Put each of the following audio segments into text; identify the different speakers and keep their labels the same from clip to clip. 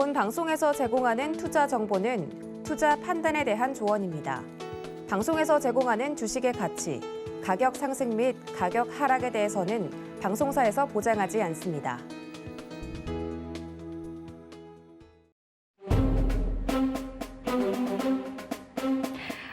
Speaker 1: 본 방송에서 제공하는 투자 정보는 투자 판단에 대한 조언입니다. 방송에서 제공하는 주식의 가치, 가격 상승 및 가격 하락에 대해서는 방송사에서 보장하지 않습니다.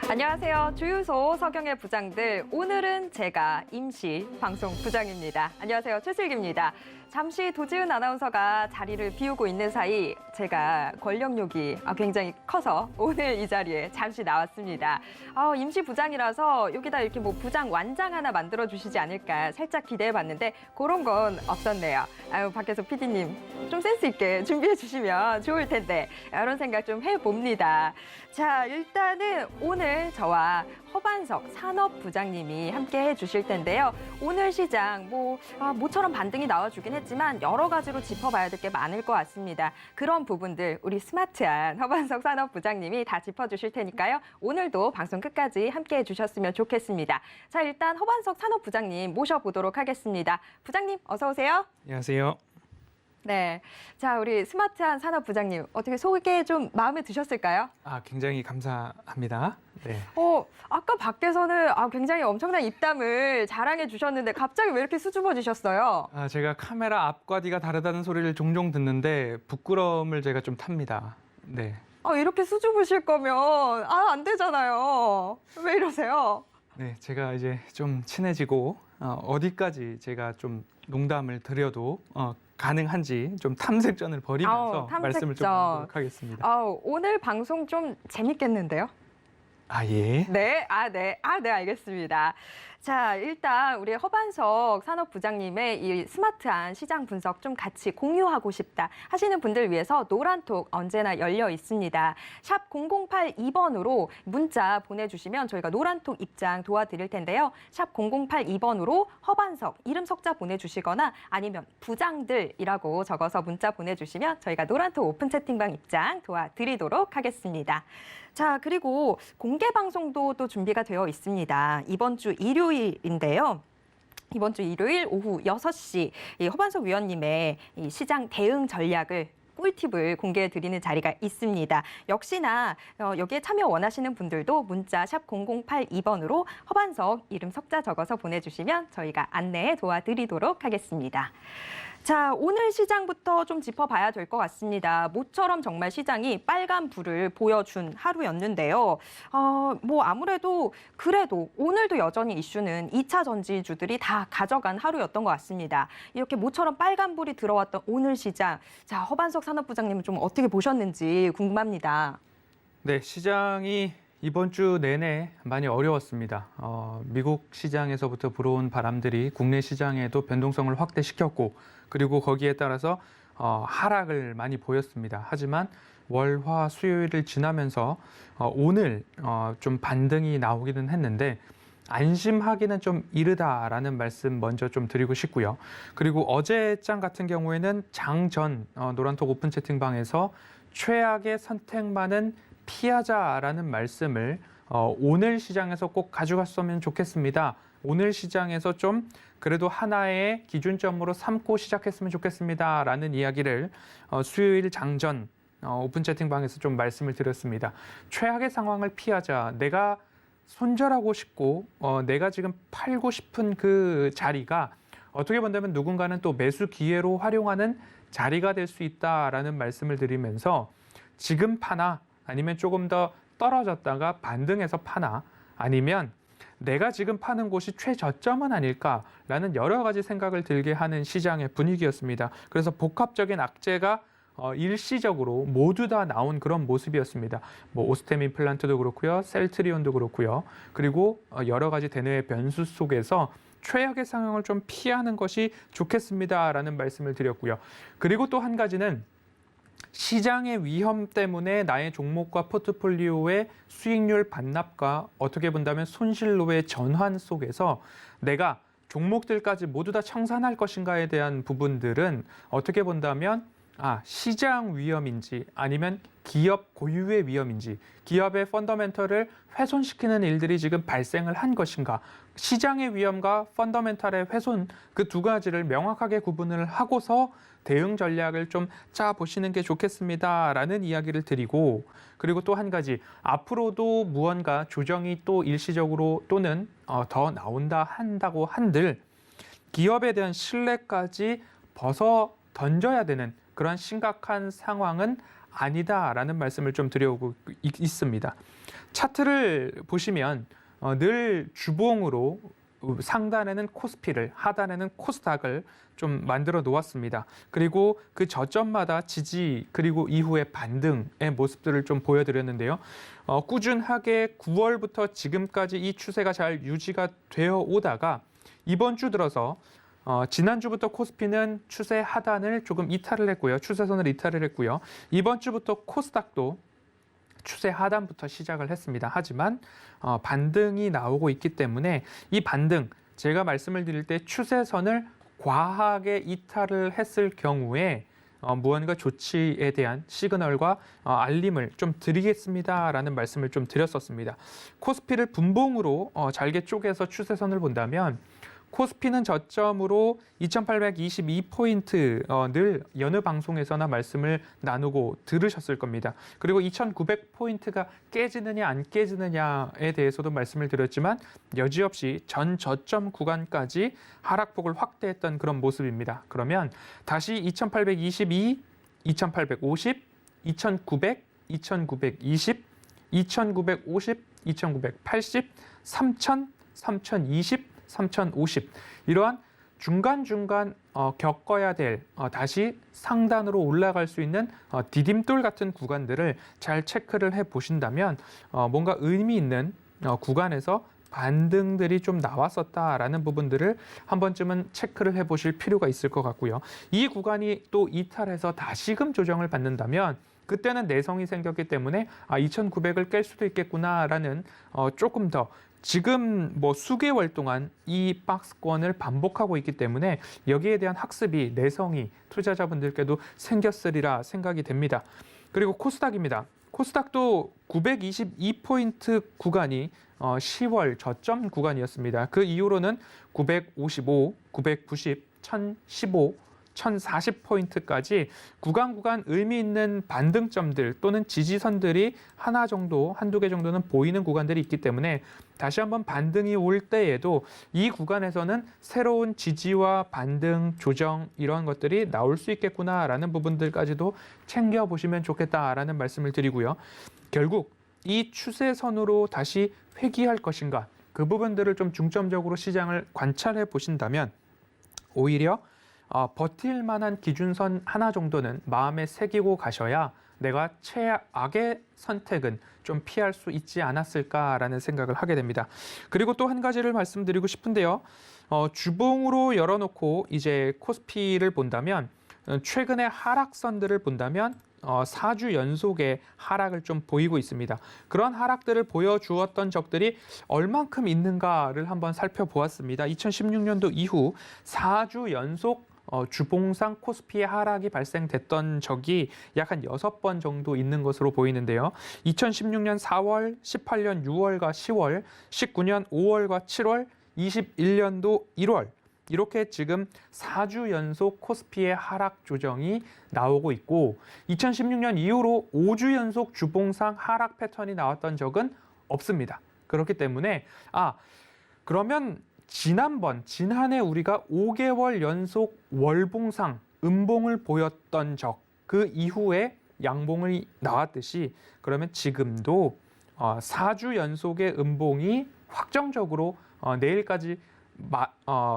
Speaker 2: 안녕하세요. 주유소 서경의 부장들. 오늘은 제가 임시 방송 부장입니다. 안녕하세요. 최슬기입니다. 잠시 도지은 아나운서가 자리를 비우고 있는 사이 제가 권력욕이 굉장히 커서 오늘 이 자리에 잠시 나왔습니다. 임시 부장이라서 여기다 이렇게 뭐 부장 완장 하나 만들어 주시지 않을까 살짝 기대해 봤는데 그런 건 없었네요. 밖에서 PD님 좀 센스 있게 준비해 주시면 좋을 텐데 이런 생각 좀 해봅니다. 자, 일단은 오늘 저와 허반석 산업부장님이 함께 해주실 텐데요. 오늘 시장 모처럼 반등이 나와주긴 했지만 여러 가지로 짚어봐야 될 게 많을 것 같습니다. 그런 부분들 우리 스마트한 허반석 산업부장님이 다 짚어주실 테니까요. 오늘도 방송 끝까지 함께 해주셨으면 좋겠습니다. 자, 일단 허반석 산업부장님 모셔보도록 하겠습니다. 부장님 어서 오세요.
Speaker 3: 안녕하세요.
Speaker 2: 네, 자 우리 스마트한 산업부장님 어떻게 소개 좀 마음에 드셨을까요?
Speaker 3: 굉장히 감사합니다. 네.
Speaker 2: 아까 밖에서는 굉장히 엄청난 입담을 자랑해 주셨는데 갑자기 왜 이렇게 수줍어지셨어요?
Speaker 3: 제가 카메라 앞과 뒤가 다르다는 소리를 종종 듣는데 부끄러움을 제가 좀 탑니다. 네.
Speaker 2: 이렇게 수줍으실 거면 안 되잖아요. 왜 이러세요?
Speaker 3: 네, 제가 이제 좀 친해지고 어디까지 제가 좀 농담을 드려도 가능한지 좀 탐색전을 벌이면서 말씀을 좀 드리도록 하겠습니다.
Speaker 2: 오늘 방송 좀 재밌겠는데요?
Speaker 3: 예.
Speaker 2: 네, 알겠습니다. 자, 일단 우리 허반석 산업부장님의 이 스마트한 시장 분석 좀 같이 공유하고 싶다 하시는 분들 위해서 노란톡 언제나 열려 있습니다. 샵 0082번으로 문자 보내주시면 저희가 노란톡 입장 도와드릴 텐데요. 샵 0082번으로 허반석 이름 석자 보내주시거나 아니면 부장들이라고 적어서 문자 보내주시면 저희가 노란톡 오픈 채팅방 입장 도와드리도록 하겠습니다. 자, 그리고 공개 방송도 또 준비가 되어 있습니다. 이번 주 일요일인데요. 이번 주 일요일 오후 6시 이 허반석 위원님의 이 시장 대응 전략을 꿀팁을 공개해 드리는 자리가 있습니다. 역시나 여기에 참여 원하시는 분들도 문자 샵 0082번으로 허반석 이름 석자 적어서 보내주시면 저희가 안내해 도와드리도록 하겠습니다. 자, 오늘 시장부터 좀 짚어봐야 될 것 같습니다. 모처럼 정말 시장이 빨간 불을 보여준 하루였는데요. 아무래도 그래도 오늘도 여전히 이슈는 2차 전지주들이 다 가져간 하루였던 것 같습니다. 이렇게 모처럼 빨간 불이 들어왔던 오늘 시장. 자, 허반석 산업부장님은 좀 어떻게 보셨는지 궁금합니다.
Speaker 3: 네, 시장이 이번 주 내내 많이 어려웠습니다. 미국 시장에서부터 불어온 바람들이 국내 시장에도 변동성을 확대시켰고 그리고 거기에 따라서 하락을 많이 보였습니다. 하지만 월, 화, 수요일을 지나면서 오늘 좀 반등이 나오기는 했는데 안심하기는 좀 이르다라는 말씀 먼저 좀 드리고 싶고요. 그리고 어제장 같은 경우에는 장전 노란톡 오픈 채팅방에서 최악의 선택만은 피하자라는 말씀을 오늘 시장에서 꼭 가져갔으면 좋겠습니다. 오늘 시장에서 좀 그래도 하나의 기준점으로 삼고 시작했으면 좋겠습니다라는 이야기를 수요일 장전 오픈 채팅방에서 좀 말씀을 드렸습니다. 최악의 상황을 피하자. 내가 손절하고 싶고 내가 지금 팔고 싶은 그 자리가 어떻게 본다면 누군가는 또 매수 기회로 활용하는 자리가 될 수 있다라는 말씀을 드리면서 지금 파나 아니면 조금 더 떨어졌다가 반등해서 파나 아니면 내가 지금 파는 곳이 최저점은 아닐까라는 여러 가지 생각을 들게 하는 시장의 분위기였습니다. 그래서 복합적인 악재가 일시적으로 모두 다 나온 그런 모습이었습니다. 오스템 임플란트도 그렇고요. 셀트리온도 그렇고요. 그리고 여러 가지 대내외 변수 속에서 최악의 상황을 좀 피하는 것이 좋겠습니다라는 말씀을 드렸고요. 그리고 또 한 가지는 시장의 위험 때문에 나의 종목과 포트폴리오의 수익률 반납과 어떻게 본다면 손실로의 전환 속에서 내가 종목들까지 모두 다 청산할 것인가에 대한 부분들은 어떻게 본다면 시장 위험인지 아니면 기업 고유의 위험인지, 기업의 펀더멘털을 훼손시키는 일들이 지금 발생을 한 것인가, 시장의 위험과 펀더멘털의 훼손, 그 두 가지를 명확하게 구분을 하고서 대응 전략을 좀 짜보시는 게 좋겠습니다라는 이야기를 드리고, 그리고 또 한 가지, 앞으로도 무언가 조정이 또 일시적으로 또는 더 나온다 한다고 한들 기업에 대한 신뢰까지 벗어 던져야 되는 그런 심각한 상황은 아니다라는 말씀을 좀 드려오고 있습니다. 차트를 보시면 늘 주봉으로 상단에는 코스피를, 하단에는 코스닥을 좀 만들어 놓았습니다. 그리고 그 저점마다 지지, 그리고 이후의 반등의 모습들을 좀 보여드렸는데요. 꾸준하게 9월부터 지금까지 이 추세가 잘 유지가 되어 오다가 이번 주 들어서 지난주부터 코스피는 추세 하단을 조금 이탈을 했고요. 추세선을 이탈을 했고요. 이번 주부터 코스닥도 추세 하단부터 시작을 했습니다. 하지만 반등이 나오고 있기 때문에 이 반등, 제가 말씀을 드릴 때 추세선을 과하게 이탈을 했을 경우에 무언가 조치에 대한 시그널과 알림을 좀 드리겠습니다라는 말씀을 좀 드렸었습니다. 코스피를 분봉으로 잘게 쪼개서 추세선을 본다면 코스피는 저점으로 2822포인트 늘 여느 방송에서나 말씀을 나누고 들으셨을 겁니다. 그리고 2900포인트가 깨지느냐 안 깨지느냐에 대해서도 말씀을 드렸지만 여지없이 전 저점 구간까지 하락폭을 확대했던 그런 모습입니다. 그러면 다시 2822, 2850, 2900, 2920, 2950, 2980, 3000, 3020, 3050 이러한 중간중간 겪어야 될 다시 상단으로 올라갈 수 있는 디딤돌 같은 구간들을 잘 체크를 해 보신다면 뭔가 의미 있는 구간에서 반등들이 좀 나왔었다라는 부분들을 한 번쯤은 체크를 해 보실 필요가 있을 것 같고요. 이 구간이 또 이탈해서 다시금 조정을 받는다면 그때는 내성이 생겼기 때문에 2900을 깰 수도 있겠구나라는 조금 더 지금 수개월 동안 이 박스권을 반복하고 있기 때문에 여기에 대한 학습이, 내성이 투자자분들께도 생겼으리라 생각이 됩니다. 그리고 코스닥입니다. 코스닥도 922포인트 구간이 10월 저점 구간이었습니다. 그 이후로는 955, 990, 1015, 1040포인트까지 구간 의미 있는 반등점들 또는 지지선들이 하나 정도, 한두 개 정도는 보이는 구간들이 있기 때문에 다시 한번 반등이 올 때에도 이 구간에서는 새로운 지지와 반등, 조정 이런 것들이 나올 수 있겠구나라는 부분들까지도 챙겨보시면 좋겠다라는 말씀을 드리고요. 결국 이 추세선으로 다시 회귀할 것인가, 그 부분들을 좀 중점적으로 시장을 관찰해 보신다면 오히려 버틸 만한 기준선 하나 정도는 마음에 새기고 가셔야 내가 최악의 선택은 좀 피할 수 있지 않았을까라는 생각을 하게 됩니다. 그리고 또 한 가지를 말씀드리고 싶은데요. 주봉으로 열어놓고 이제 코스피를 본다면 최근의 하락선들을 본다면 4주 연속의 하락을 좀 보이고 있습니다. 그런 하락들을 보여주었던 적들이 얼만큼 있는가를 한번 살펴보았습니다. 2016년도 이후 4주 연속 주봉상 코스피의 하락이 발생됐던 적이 약 한 6번 정도 있는 것으로 보이는데요. 2016년 4월, 18년 6월과 10월, 19년 5월과 7월, 21년도 1월 이렇게 지금 4주 연속 코스피의 하락 조정이 나오고 있고 2016년 이후로 5주 연속 주봉상 하락 패턴이 나왔던 적은 없습니다. 그렇기 때문에 그러면 지난해 우리가 5개월 연속 월봉상 음봉을 보였던 적, 그 이후에 양봉이 나왔듯이 그러면 지금도 4주 연속의 음봉이 확정적으로 내일까지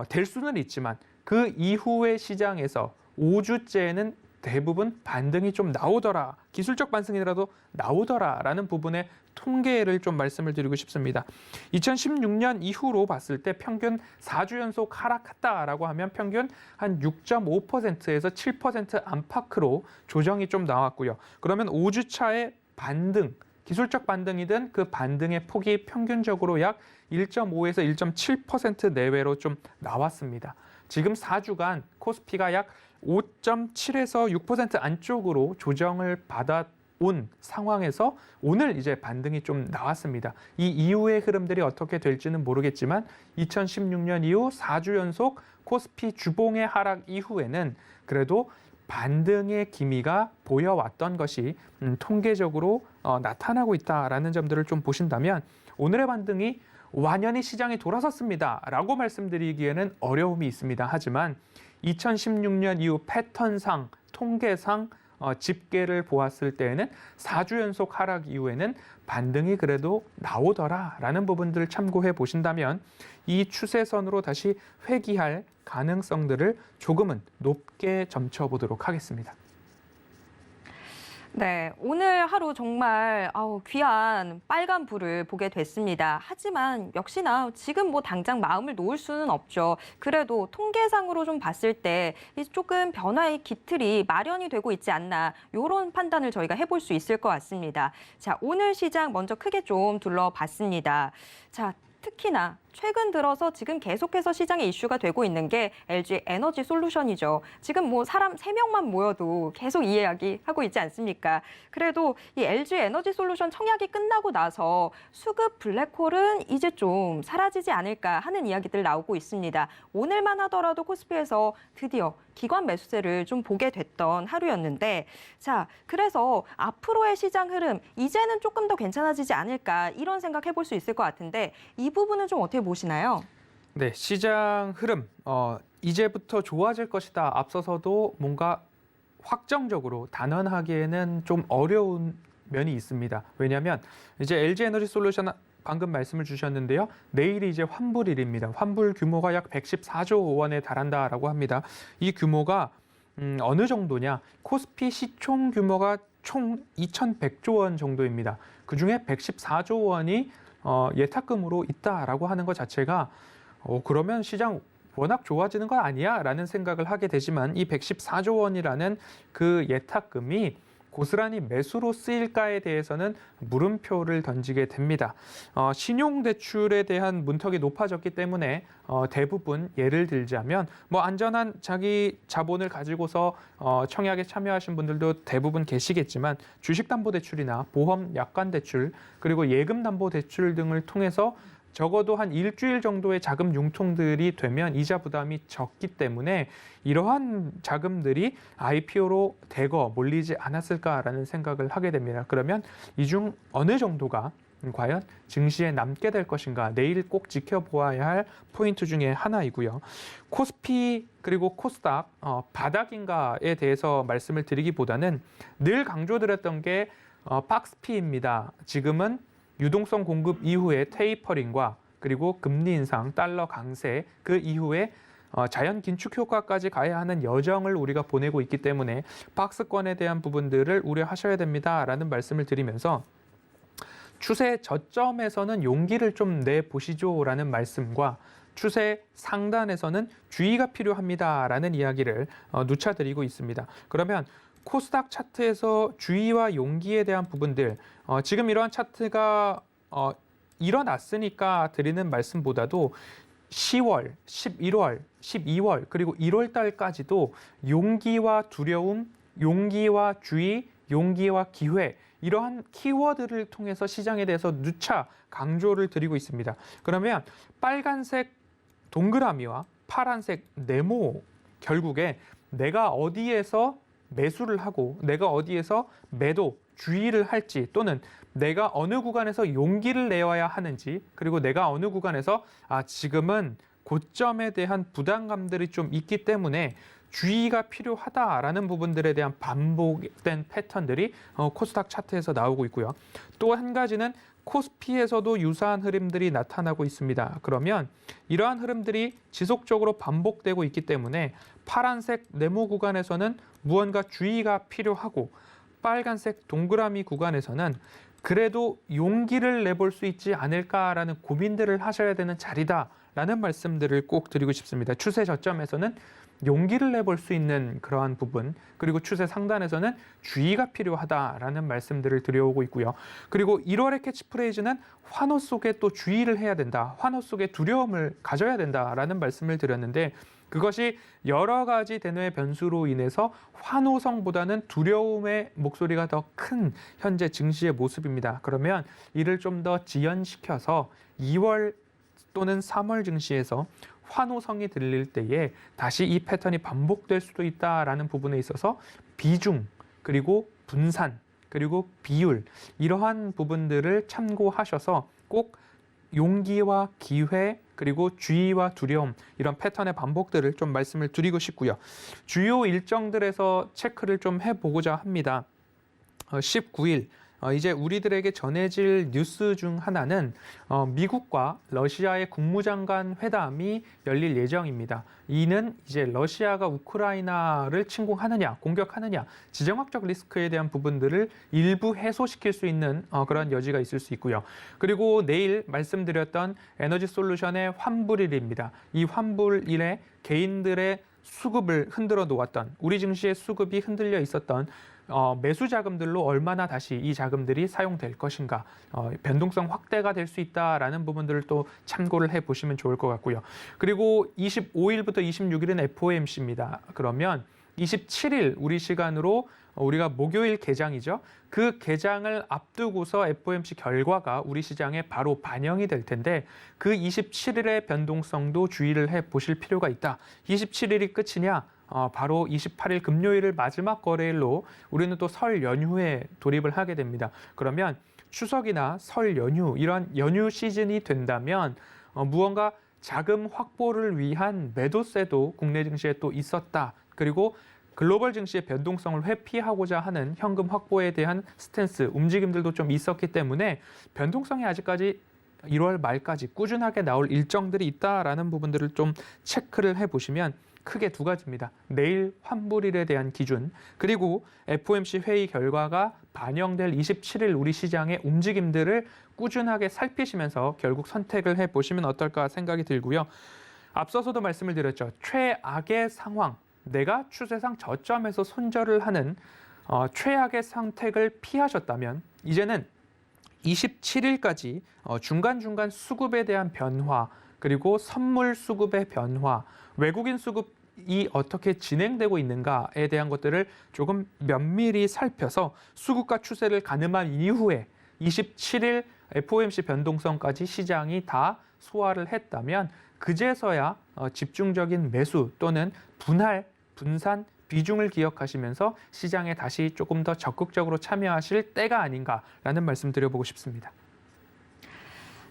Speaker 3: 될 수는 있지만 그 이후의 시장에서 5주째는 대부분 반등이 좀 나오더라, 기술적 반등이라도 나오더라라는 부분의 통계를 좀 말씀을 드리고 싶습니다. 2016년 이후로 봤을 때 평균 4주 연속 하락했다라고 하면 평균 한 6.5%에서 7% 안팎으로 조정이 좀 나왔고요. 그러면 5주 차의 반등, 기술적 반등이든 그 반등의 폭이 평균적으로 약 1.5에서 1.7% 내외로 좀 나왔습니다. 지금 4주간 코스피가 약 5.7에서 6% 안쪽으로 조정을 받아온 상황에서 오늘 이제 반등이 좀 나왔습니다. 이 이후의 흐름들이 어떻게 될지는 모르겠지만 2016년 이후 4주 연속 코스피 주봉의 하락 이후에는 그래도 반등의 기미가 보여왔던 것이 통계적으로 나타나고 있다라는 점들을 좀 보신다면 오늘의 반등이 완연히 시장이 돌아섰습니다라고 말씀드리기에는 어려움이 있습니다. 하지만 2016년 이후 패턴상, 통계상 집계를 보았을 때에는 4주 연속 하락 이후에는 반등이 그래도 나오더라라는 부분들을 참고해 보신다면 이 추세선으로 다시 회귀할 가능성들을 조금은 높게 점쳐보도록 하겠습니다.
Speaker 2: 네, 오늘 하루 정말 귀한 빨간 불을 보게 됐습니다. 하지만 역시나 지금 뭐 당장 마음을 놓을 수는 없죠. 그래도 통계상으로 좀 봤을 때 조금 변화의 기틀이 마련이 되고 있지 않나 이런 판단을 저희가 해볼 수 있을 것 같습니다. 자, 오늘 시장 먼저 크게 좀 둘러봤습니다. 자, 특히나 최근 들어서 지금 계속해서 시장에 이슈가 되고 있는 게 LG 에너지 솔루션이죠. 지금 뭐 사람 3명만 모여도 계속 이 이야기 하고 있지 않습니까? 그래도 이 LG 에너지 솔루션 청약이 끝나고 나서 수급 블랙홀은 이제 좀 사라지지 않을까 하는 이야기들 나오고 있습니다. 오늘만 하더라도 코스피에서 드디어 기관 매수세를 좀 보게 됐던 하루였는데, 자, 그래서 앞으로의 시장 흐름 이제는 조금 더 괜찮아지지 않을까 이런 생각 해볼 수 있을 것 같은데 이 부분은 좀 어떻게 보시나요?
Speaker 3: 네, 시장 흐름 이제부터 좋아질 것이다. 앞서서도 뭔가 확정적으로 단언하기에는 좀 어려운 면이 있습니다. 왜냐하면 이제 LG 에너지 솔루션 방금 말씀을 주셨는데요. 내일이 이제 환불일입니다. 환불 규모가 약 114조 원에 달한다라고 합니다. 이 규모가 어느 정도냐? 코스피 시총 규모가 총 2,100조 원 정도입니다. 그중에 114조 원이 예탁금으로 있다라고 하는 것 자체가 그러면 시장 워낙 좋아지는 거 아니야? 라는 생각을 하게 되지만 이 114조 원이라는 그 예탁금이 고스란히 매수로 쓰일까에 대해서는 물음표를 던지게 됩니다. 신용대출에 대한 문턱이 높아졌기 때문에 대부분 예를 들자면 뭐 안전한 자기 자본을 가지고서 청약에 참여하신 분들도 대부분 계시겠지만 주식담보대출이나 보험 약관대출 그리고 예금담보대출 등을 통해서 적어도 한 일주일 정도의 자금 융통들이 되면 이자 부담이 적기 때문에 이러한 자금들이 IPO로 대거 몰리지 않았을까라는 생각을 하게 됩니다. 그러면 이 중 어느 정도가 과연 증시에 남게 될 것인가 내일 꼭 지켜보아야 할 포인트 중에 하나이고요. 코스피 그리고 코스닥 바닥인가에 대해서 말씀을 드리기보다는 늘 강조드렸던 게 박스피입니다. 지금은 유동성 공급 이후에 테이퍼링과 그리고 금리 인상, 달러 강세 그 이후에 자연 긴축 효과까지 가야 하는 여정을 우리가 보내고 있기 때문에 박스권에 대한 부분들을 우려하셔야 됩니다라는 말씀을 드리면서 추세 저점에서는 용기를 좀 내보시죠라는 말씀과 추세 상단에서는 주의가 필요합니다라는 이야기를 누차드리고 있습니다. 그러면 코스닥 차트에서 주의와 용기에 대한 부분들 지금 이러한 차트가 일어났으니까 드리는 말씀보다도 10월, 11월, 12월 그리고 1월 달까지도 용기와 두려움, 용기와 주의, 용기와 기회 이러한 키워드를 통해서 시장에 대해서 누차 강조를 드리고 있습니다. 그러면 빨간색 동그라미와 파란색 네모 결국에 내가 어디에서 매수를 하고 내가 어디에서 매도, 주의를 할지 또는 내가 어느 구간에서 용기를 내어야 하는지 그리고 내가 어느 구간에서 지금은 고점에 대한 부담감들이 좀 있기 때문에 주의가 필요하다라는 부분들에 대한 반복된 패턴들이 코스닥 차트에서 나오고 있고요. 또 한 가지는 코스피에서도 유사한 흐름들이 나타나고 있습니다. 그러면 이러한 흐름들이 지속적으로 반복되고 있기 때문에 파란색 네모 구간에서는 무언가 주의가 필요하고 빨간색 동그라미 구간에서는 그래도 용기를 내볼 수 있지 않을까라는 고민들을 하셔야 되는 자리다라는 말씀들을 꼭 드리고 싶습니다. 추세 저점에서는 용기를 내볼 수 있는 그러한 부분 그리고 추세 상단에서는 주의가 필요하다라는 말씀들을 드려오고 있고요. 그리고 1월의 캐치프레이즈는 환호 속에 또 주의를 해야 된다. 환호 속에 두려움을 가져야 된다라는 말씀을 드렸는데 그것이 여러 가지 대뇌의 변수로 인해서 환호성보다는 두려움의 목소리가 더 큰 현재 증시의 모습입니다. 그러면 이를 좀 더 지연시켜서 2월 또는 3월 증시에서 환호성이 들릴 때에 다시 이 패턴이 반복될 수도 있다라는 부분에 있어서 비중, 그리고 분산, 그리고 비율 이러한 부분들을 참고하셔서 꼭 용기와 기회 그리고 주의와 두려움 이런 패턴의 반복들을 좀 말씀을 드리고 싶고요. 주요 일정들에서 체크를 좀 해보고자 합니다. 19일 이제 우리들에게 전해질 뉴스 중 하나는 미국과 러시아의 국무장관 회담이 열릴 예정입니다. 이는 이제 러시아가 우크라이나를 침공하느냐, 공격하느냐, 지정학적 리스크에 대한 부분들을 일부 해소시킬 수 있는 그런 여지가 있을 수 있고요. 그리고 내일 말씀드렸던 에너지 솔루션의 환불일입니다. 이 환불일에 개인들의 수급을 흔들어 놓았던, 우리 증시의 수급이 흔들려 있었던 매수 자금들로 얼마나 다시 이 자금들이 사용될 것인가, 변동성 확대가 될 수 있다라는 부분들을 또 참고를 해보시면 좋을 것 같고요. 그리고 25일부터 26일은 FOMC입니다. 그러면 27일 우리 시간으로 우리가 목요일 개장이죠. 그 개장을 앞두고서 FOMC 결과가 우리 시장에 바로 반영이 될 텐데 그 27일의 변동성도 주의를 해보실 필요가 있다. 27일이 끝이냐? 바로 28일 금요일을 마지막 거래일로 우리는 또 설 연휴에 돌입을 하게 됩니다. 그러면 추석이나 설 연휴, 이런 연휴 시즌이 된다면 무언가 자금 확보를 위한 매도세도 국내 증시에 또 있었다. 그리고 글로벌 증시의 변동성을 회피하고자 하는 현금 확보에 대한 스탠스, 움직임들도 좀 있었기 때문에 변동성이 아직까지 1월 말까지 꾸준하게 나올 일정들이 있다라는 부분들을 좀 체크를 해보시면 크게 두 가지입니다. 내일 환불일에 대한 기준, 그리고 FOMC 회의 결과가 반영될 27일 우리 시장의 움직임들을 꾸준하게 살피시면서 결국 선택을 해보시면 어떨까 생각이 들고요. 앞서서도 말씀을 드렸죠. 최악의 상황, 내가 추세상 저점에서 손절을 하는 최악의 선택을 피하셨다면 이제는 27일까지 중간중간 수급에 대한 변화, 그리고 선물 수급의 변화, 외국인 수급이 어떻게 진행되고 있는가에 대한 것들을 조금 면밀히 살펴서 수급과 추세를 가늠한 이후에 27일 FOMC 변동성까지 시장이 다 소화를 했다면 그제서야 집중적인 매수 또는 분할, 분산, 비중을 기억하시면서 시장에 다시 조금 더 적극적으로 참여하실 때가 아닌가라는 말씀 드려보고 싶습니다.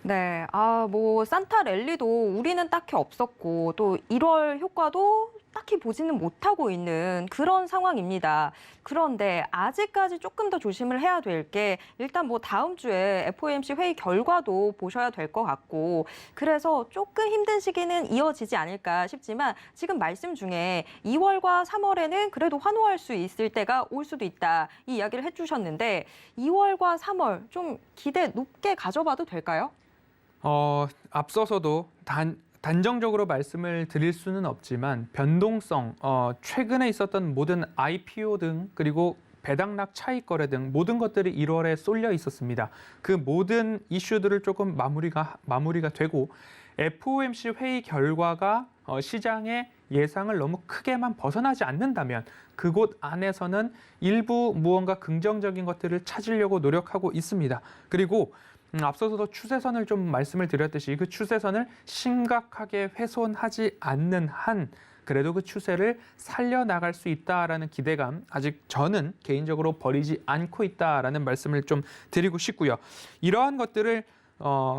Speaker 2: 네, 뭐 산타 랠리도 우리는 딱히 없었고 또 1월 효과도 딱히 보지는 못하고 있는 그런 상황입니다. 그런데 아직까지 조금 더 조심을 해야 될 게 일단 뭐 다음 주에 FOMC 회의 결과도 보셔야 될 것 같고 그래서 조금 힘든 시기는 이어지지 않을까 싶지만 지금 말씀 중에 2월과 3월에는 그래도 환호할 수 있을 때가 올 수도 있다 이 이야기를 해주셨는데 2월과 3월 좀 기대 높게 가져봐도 될까요?
Speaker 3: 앞서서도 단정적으로 말씀을 드릴 수는 없지만 변동성, 최근에 있었던 모든 IPO 등 그리고 배당락 차익 거래 등 모든 것들이 1월에 쏠려 있었습니다. 그 모든 이슈들을 조금 마무리가 되고 FOMC 회의 결과가 시장의 예상을 너무 크게만 벗어나지 않는다면 그곳 안에서는 일부 무언가 긍정적인 것들을 찾으려고 노력하고 있습니다. 그리고 앞서서도 추세선을 좀 말씀을 드렸듯이 그 추세선을 심각하게 훼손하지 않는 한 그래도 그 추세를 살려나갈 수 있다라는 기대감 아직 저는 개인적으로 버리지 않고 있다라는 말씀을 좀 드리고 싶고요. 이러한 것들을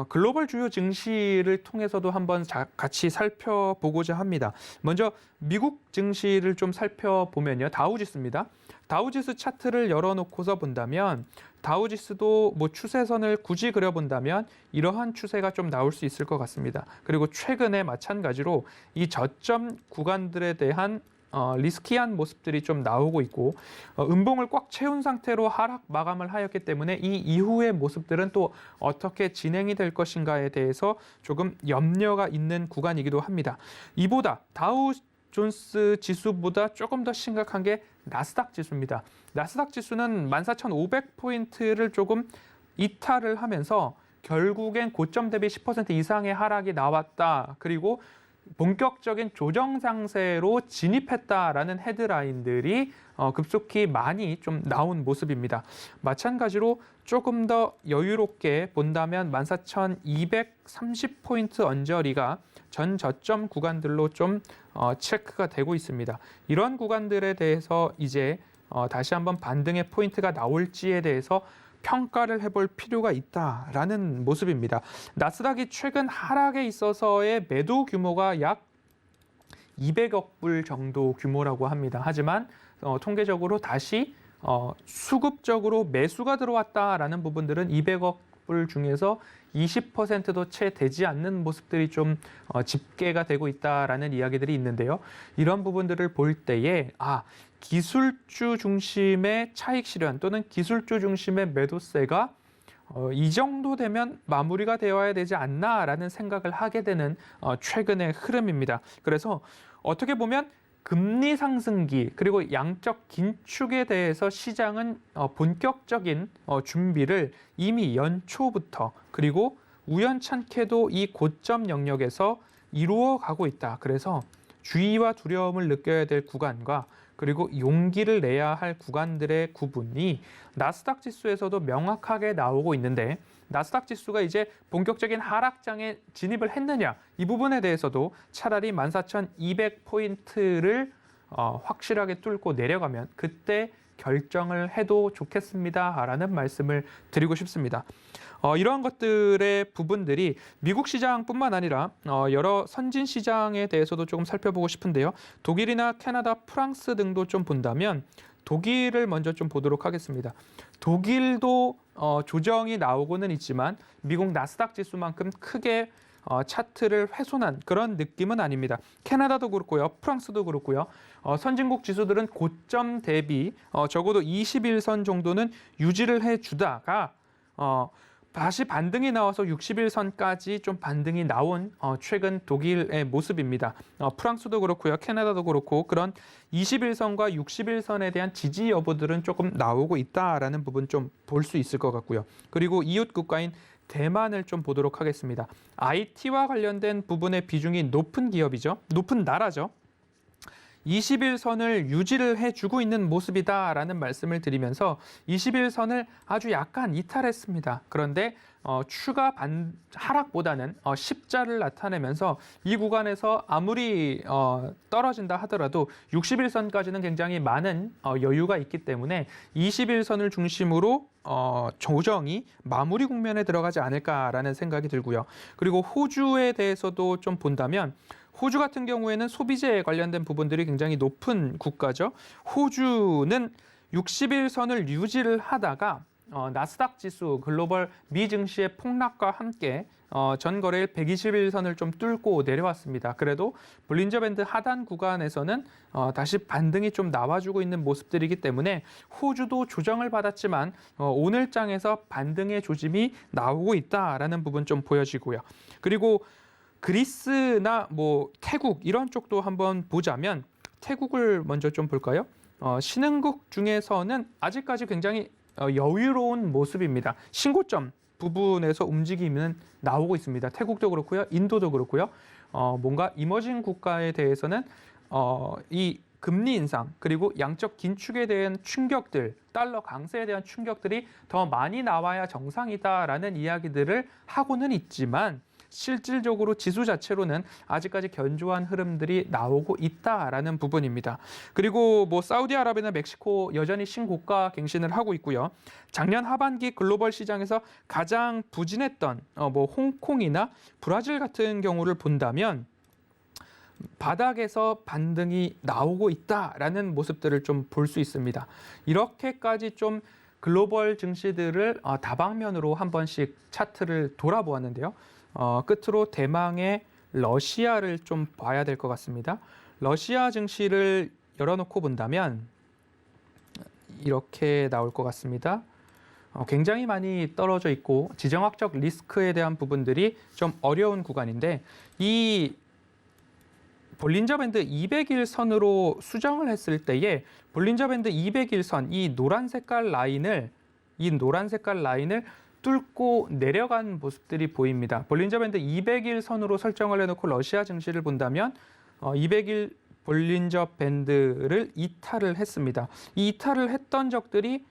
Speaker 3: 글로벌 주요 증시를 통해서도 한번 같이 살펴보고자 합니다. 먼저 미국 증시를 좀 살펴보면요. 다우지수입니다. 다우지수 차트를 열어놓고서 본다면 다우지수도 뭐 추세선을 굳이 그려본다면 이러한 추세가 좀 나올 수 있을 것 같습니다. 그리고 최근에 마찬가지로 이 저점 구간들에 대한 리스키한 모습들이 좀 나오고 있고 음봉을 꽉 채운 상태로 하락 마감을 하였기 때문에 이 이후의 모습들은 또 어떻게 진행이 될 것인가에 대해서 조금 염려가 있는 구간이기도 합니다. 이보다 다우 존스 지수보다 조금 더 심각한 게 나스닥 지수입니다. 나스닥 지수는 14,500포인트를 조금 이탈을 하면서 결국엔 고점 대비 10% 이상의 하락이 나왔다. 그리고 본격적인 조정 상세로 진입했다라는 헤드라인들이 급속히 많이 좀 나온 모습입니다. 마찬가지로 조금 더 여유롭게 본다면 14,230포인트 언저리가 전 저점 구간들로 좀 체크가 되고 있습니다. 이런 구간들에 대해서 이제 다시 한번 반등의 포인트가 나올지에 대해서 평가를 해볼 필요가 있다라는 모습입니다. 나스닥이 최근 하락에 있어서의 매도 규모가 약 200억 불 정도 규모라고 합니다. 하지만 통계적으로 다시 수급적으로 매수가 들어왔다라는 부분들은 200억 불 중에서 20%도 채 되지 않는 모습들이 좀 집계가 되고 있다라는 이야기들이 있는데요. 이런 부분들을 볼 때에 기술주 중심의 차익 실현 또는 기술주 중심의 매도세가 이 정도 되면 마무리가 되어야 되지 않나라는 생각을 하게 되는 최근의 흐름입니다. 그래서 어떻게 보면 금리 상승기 그리고 양적 긴축에 대해서 시장은 본격적인 준비를 이미 연초부터 그리고 우연찮게도 이 고점 영역에서 이루어 가고 있다. 그래서 주의와 두려움을 느껴야 될 구간과 그리고 용기를 내야 할 구간들의 구분이 나스닥 지수에서도 명확하게 나오고 있는데 나스닥 지수가 이제 본격적인 하락장에 진입을 했느냐 이 부분에 대해서도 차라리 14,200포인트를 확실하게 뚫고 내려가면 그때 결정을 해도 좋겠습니다라는 말씀을 드리고 싶습니다. 이러한 것들의 부분들이 미국 시장뿐만 아니라 여러 선진 시장에 대해서도 조금 살펴보고 싶은데요. 독일이나 캐나다, 프랑스 등도 좀 본다면 독일을 먼저 좀 보도록 하겠습니다. 독일도 조정이 나오고는 있지만 미국 나스닥 지수만큼 크게 차트를 훼손한 그런 느낌은 아닙니다. 캐나다도 그렇고요. 프랑스도 그렇고요. 선진국 지수들은 고점 대비 적어도 21선 정도는 유지를 해주다가 다시 반등이 나와서 61선까지 좀 반등이 나온 최근 독일의 모습입니다. 프랑스도 그렇고요. 캐나다도 그렇고 그런 21선과 61선에 대한 지지 여부들은 조금 나오고 있다라는 부분 좀 볼 수 있을 것 같고요. 그리고 이웃 국가인 대만을 좀 보도록 하겠습니다. IT와 관련된 부분의 비중이 높은 기업이죠. 높은 나라죠. 21선을 유지를 해주고 있는 모습이다라는 말씀을 드리면서 21선을 아주 약간 이탈했습니다. 그런데 추가 하락보다는 십자를 나타내면서 이 구간에서 아무리 떨어진다 하더라도 61선까지는 굉장히 많은 여유가 있기 때문에 21선을 중심으로 조정이 마무리 국면에 들어가지 않을까라는 생각이 들고요. 그리고 호주에 대해서도 좀 본다면 호주 같은 경우에는 소비재에 관련된 부분들이 굉장히 높은 국가죠. 호주는 61선을 유지를 하다가 나스닥 지수 글로벌 미 증시의 폭락과 함께 전 거래일 121선을 좀 뚫고 내려왔습니다. 그래도 볼린저 밴드 하단 구간에서는 다시 반등이 좀 나와주고 있는 모습들이기 때문에 호주도 조정을 받았지만 오늘 장에서 반등의 조짐이 나오고 있다라는 부분 좀 보여지고요. 그리고 그리스나 태국 이런 쪽도 한번 보자면 태국을 먼저 좀 볼까요? 신흥국 중에서는 아직까지 굉장히 여유로운 모습입니다. 신고점 부분에서 움직임은 나오고 있습니다. 태국도 그렇고요. 인도도 그렇고요. 뭔가 이머징 국가에 대해서는 이 금리 인상 그리고 양적 긴축에 대한 충격들, 달러 강세에 대한 충격들이 더 많이 나와야 정상이다라는 이야기들을 하고는 있지만 실질적으로 지수 자체로는 아직까지 견조한 흐름들이 나오고 있다라는 부분입니다. 그리고 사우디아라비아나 멕시코 여전히 신고가 갱신을 하고 있고요. 작년 하반기 글로벌 시장에서 가장 부진했던 홍콩이나 브라질 같은 경우를 본다면 바닥에서 반등이 나오고 있다라는 모습들을 좀 볼 수 있습니다. 이렇게까지 좀 글로벌 증시들을 다방면으로 한 번씩 차트를 돌아보았는데요. 끝으로 대망의 러시아를 좀 봐야 될 것 같습니다. 러시아 증시를 열어놓고 본다면 이렇게 나올 것 같습니다. 굉장히 많이 떨어져 있고 지정학적 리스크에 대한 부분들이 좀 어려운 구간인데 이 볼린저 밴드 200일선으로 수정을 했을 때에 볼린저 밴드 200일선 이 노란 색깔 라인을 뚫고 내려간 모습들이 보입니다. 볼린저 밴드 200일 선으로 설정을 해놓고 러시아 증시를 본다면 200일 볼린저 밴드를 이탈을 했습니다. 이 이탈을 했던 적들이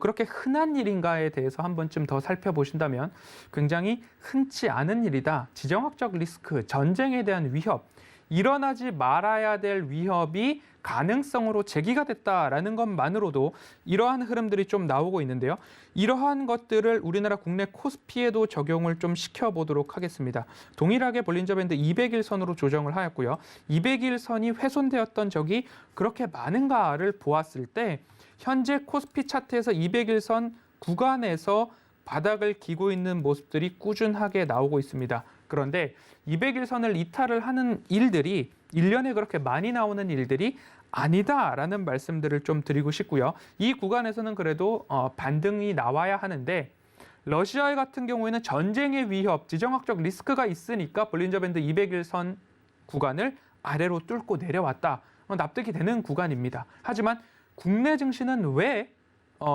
Speaker 3: 그렇게 흔한 일인가에 대해서 한 번쯤 더 살펴보신다면 굉장히 흔치 않은 일이다. 지정학적 리스크, 전쟁에 대한 위협, 일어나지 말아야 될 위협이 가능성으로 제기가 됐다라는 것만으로도 이러한 흐름들이 좀 나오고 있는데요. 이러한 것들을 우리나라 국내 코스피에도 적용을 좀 시켜보도록 하겠습니다. 동일하게 볼린저 밴드 200일 선으로 조정을 하였고요. 200일 선이 훼손되었던 적이 그렇게 많은가를 보았을 때 현재 코스피 차트에서 200일 선 구간에서 바닥을 기고 있는 모습들이 꾸준하게 나오고 있습니다. 그런데 200일 선을 이탈을 하는 일들이 1년에 그렇게 많이 나오는 일들이 아니다라는 말씀들을 좀 드리고 싶고요. 이 구간에서는 그래도 반등이 나와야 하는데 러시아 같은 경우에는 전쟁의 위협, 지정학적 리스크가 있으니까 볼린저 밴드 200일 선 구간을 아래로 뚫고 내려왔다. 납득이 되는 구간입니다. 하지만 국내 증시는 왜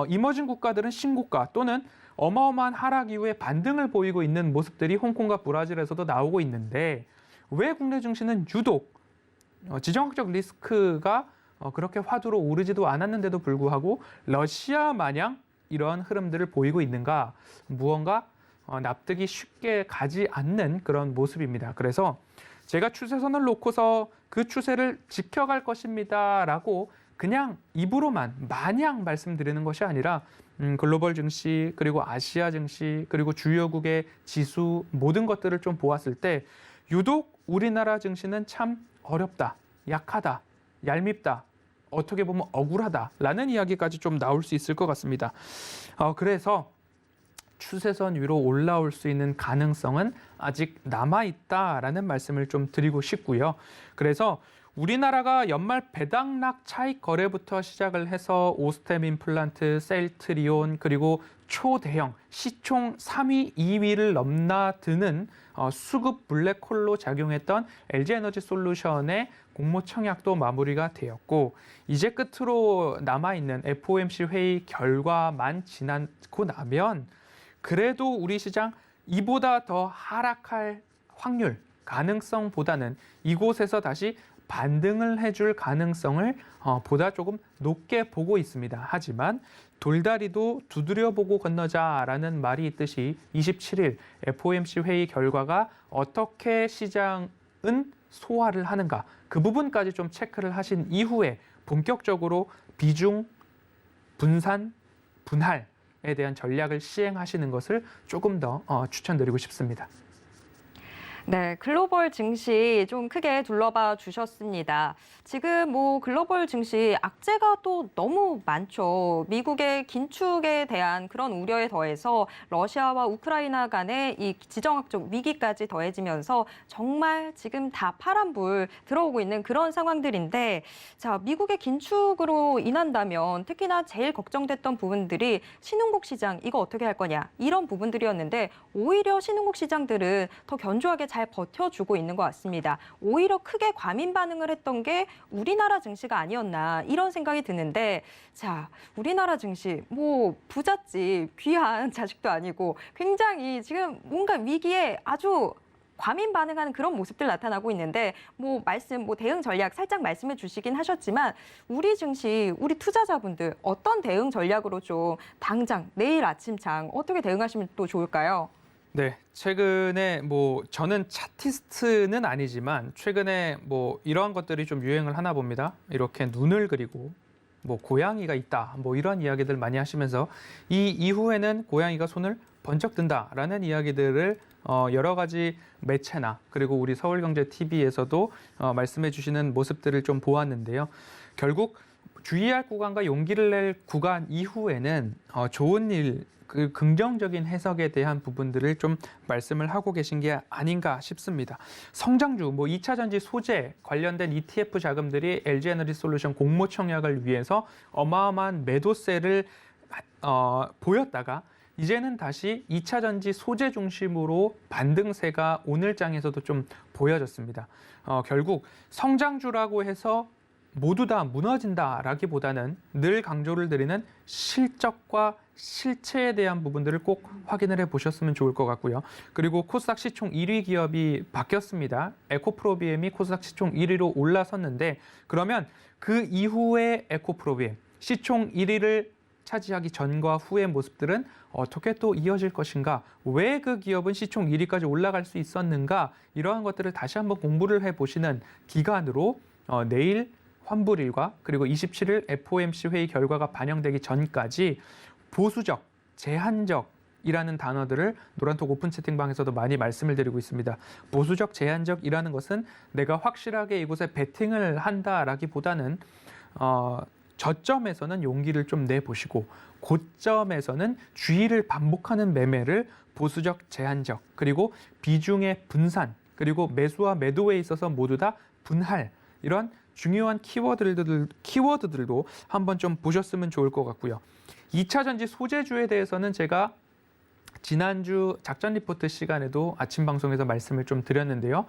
Speaker 3: 이머징 국가들은 신고가 또는 어마어마한 하락 이후에 반등을 보이고 있는 모습들이 홍콩과 브라질에서도 나오고 있는데 왜 국내 증시는 유독 지정학적 리스크가 그렇게 화두로 오르지도 않았는데도 불구하고 러시아 마냥 이러한 흐름들을 보이고 있는가? 무언가 납득이 쉽게 가지 않는 그런 모습입니다. 그래서 제가 추세선을 놓고서 그 추세를 지켜갈 것입니다라고 그냥 입으로만 마냥 말씀드리는 것이 아니라 글로벌 증시 그리고 아시아 증시 그리고 주요국의 지수 모든 것들을 좀 보았을 때 유독 우리나라 증시는 참 어렵다, 약하다, 얄밉다, 어떻게 보면 억울하다라는 이야기까지 좀 나올 수 있을 것 같습니다. 그래서 추세선 위로 올라올 수 있는 가능성은 아직 남아있다라는 말씀을 좀 드리고 싶고요. 그래서 우리나라가 연말 배당락 차익 거래부터 시작을 해서 오스템 임플란트, 셀트리온 그리고 초대형 시총 3위, 2위를 넘나드는 수급 블랙홀로 작용했던 LG에너지솔루션의 공모 청약도 마무리가 되었고 이제 끝으로 남아있는 FOMC 회의 결과만 지나고 나면 그래도 우리 시장 이보다 더 하락할 확률, 가능성보다는 이곳에서 다시 반등을 해줄 가능성을 보다 조금 높게 보고 있습니다. 하지만 돌다리도 두드려보고 건너자라는 말이 있듯이 27일 FOMC 회의 결과가 어떻게 시장은 소화를 하는가 그 부분까지 좀 체크를 하신 이후에 본격적으로 비중, 분산, 분할에 대한 전략을 시행하시는 것을 조금 더 추천드리고 싶습니다.
Speaker 2: 네, 글로벌 증시 좀 크게 둘러봐 주셨습니다. 지금 글로벌 증시 악재가 또 너무 많죠. 미국의 긴축에 대한 그런 우려에 더해서 러시아와 우크라이나 간의 이 지정학적 위기까지 더해지면서 정말 지금 다 파란불 들어오고 있는 그런 상황들인데 자, 미국의 긴축으로 인한다면 특히나 제일 걱정됐던 부분들이 신흥국 시장 이거 어떻게 할 거냐 이런 부분들이었는데 오히려 신흥국 시장들은 더 견조하게 잘 버텨주고 있는 것 같습니다. 오히려 크게 과민 반응을 했던 게 우리나라 증시가 아니었나 이런 생각이 드는데 자, 우리나라 증시 부잣집 귀한 자식도 아니고 굉장히 지금 뭔가 위기에 아주 과민 반응하는 그런 모습들 나타나고 있는데 대응 전략 살짝 말씀해 주시긴 하셨지만 우리 증시, 우리 투자자분들 어떤 대응 전략으로 좀 당장 내일 아침장 어떻게 대응하시면 또 좋을까요?
Speaker 3: 네, 최근에 저는 차티스트는 아니지만 최근에 이러한 것들이 좀 유행을 하나 봅니다. 이렇게 눈을 그리고 고양이가 있다, 이런 이야기들 많이 하시면서 이 이후에는 고양이가 손을 번쩍 든다라는 이야기들을 여러 가지 매체나 그리고 우리 서울경제TV에서도 말씀해 주시는 모습들을 좀 보았는데요. 결국 주의할 구간과 용기를 낼 구간 이후에는 좋은 일, 그 긍정적인 해석에 대한 부분들을 좀 말씀을 하고 계신 게 아닌가 싶습니다. 성장주, 2차 전지 소재 관련된 ETF 자금들이 LG에너지솔루션 공모 청약을 위해서 어마어마한 매도세를 보였다가 이제는 다시 2차 전지 소재 중심으로 반등세가 오늘 장에서도 좀 보여졌습니다. 결국 성장주라고 해서 모두 다 무너진다라기보다는 늘 강조를 드리는 실적과 실체에 대한 부분들을 꼭 확인을 해 보셨으면 좋을 것 같고요. 그리고 코스닥 시총 1위 기업이 바뀌었습니다. 에코프로비엠이 코스닥 시총 1위로 올라섰는데 그러면 그 이후에 에코프로비엠 시총 1위를 차지하기 전과 후의 모습들은 어떻게 또 이어질 것인가? 왜 그 기업은 시총 1위까지 올라갈 수 있었는가? 이러한 것들을 다시 한번 공부를 해보시는 기간으로 내일 환불일과 그리고 27일 FOMC 회의 결과가 반영되기 전까지 보수적, 제한적이라는 단어들을 노란톡 오픈 채팅방에서도 많이 말씀을 드리고 있습니다. 보수적, 제한적이라는 것은 내가 확실하게 이곳에 베팅을 한다라기보다는 저점에서는 용기를 좀 내보시고 고점에서는 주의를 반복하는 매매를 보수적, 제한적, 그리고 비중의 분산, 그리고 매수와 매도에 있어서 모두 다 분할, 이런 중요한 키워드들도 한번 좀 보셨으면 좋을 것 같고요. 2차 전지 소재주에 대해서는 제가 지난주 작전 리포트 시간에도 아침 방송에서 말씀을 좀 드렸는데요.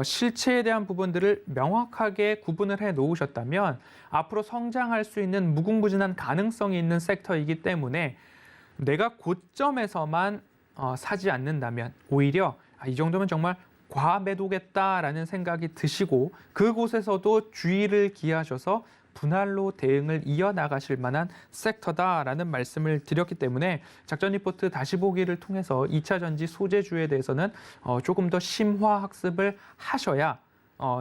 Speaker 3: 실체에 대한 부분들을 명확하게 구분을 해 놓으셨다면 앞으로 성장할 수 있는 무궁무진한 가능성이 있는 섹터이기 때문에 내가 고점에서만 사지 않는다면 오히려 이 정도면 정말 과매도겠다라는 생각이 드시고 그곳에서도 주의를 기하셔서 분할로 대응을 이어나가실 만한 섹터다라는 말씀을 드렸기 때문에 작전 리포트 다시 보기를 통해서 2차 전지 소재주에 대해서는 조금 더 심화 학습을 하셔야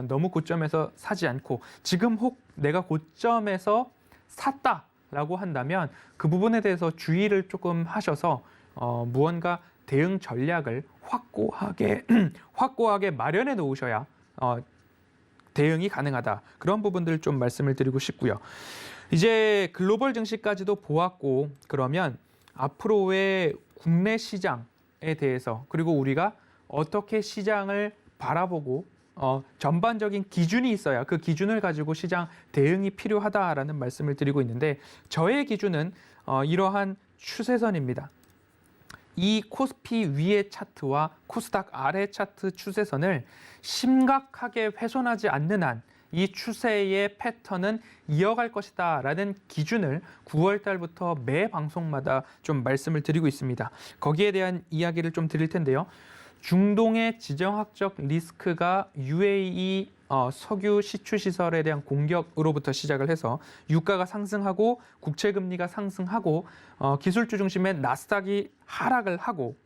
Speaker 3: 너무 고점에서 사지 않고 지금 혹 내가 고점에서 샀다라고 한다면 그 부분에 대해서 주의를 조금 하셔서 무언가 대응 전략을 확고하게 마련해 놓으셔야 대응이 가능하다. 그런 부분들 좀 말씀을 드리고 싶고요. 이제 글로벌 증시까지도 보았고 그러면 앞으로의 국내 시장에 대해서 그리고 우리가 어떻게 시장을 바라보고 전반적인 기준이 있어야 그 기준을 가지고 시장 대응이 필요하다라는 말씀을 드리고 있는데 저의 기준은 이러한 추세선입니다. 이 코스피 위의 차트와 코스닥 아래 차트 추세선을 심각하게 훼손하지 않는 한 이 추세의 패턴은 이어갈 것이다 라는 기준을 9월 달부터 매 방송마다 좀 말씀을 드리고 있습니다. 거기에 대한 이야기를 좀 드릴 텐데요. 중동의 지정학적 리스크가 UAE 석유 시추시설에 대한 공격으로부터 시작을 해서 유가가 상승하고 국채금리가 상승하고 기술주 중심의 나스닥이 하락을 하고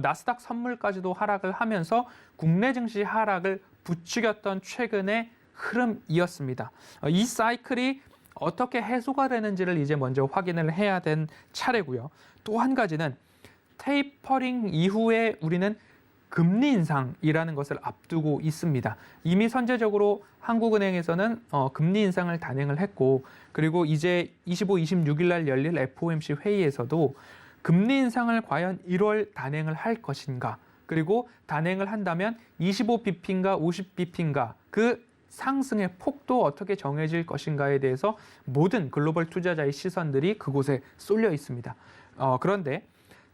Speaker 3: 나스닥 선물까지도 하락을 하면서 국내 증시 하락을 부추겼던 최근의 흐름이었습니다. 이 사이클이 어떻게 해소가 되는지를 이제 먼저 확인을 해야 된 차례고요. 또 한 가지는 테이퍼링 이후에 우리는 금리 인상이라는 것을 앞두고 있습니다. 이미 선제적으로 한국은행에서는 금리 인상을 단행을 했고 그리고 이제 25, 26일 날 열릴 FOMC 회의에서도 금리 인상을 과연 1월 단행을 할 것인가 그리고 단행을 한다면 25bp인가 50bp인가 그 상승의 폭도 어떻게 정해질 것인가에 대해서 모든 글로벌 투자자의 시선들이 그곳에 쏠려 있습니다. 그런데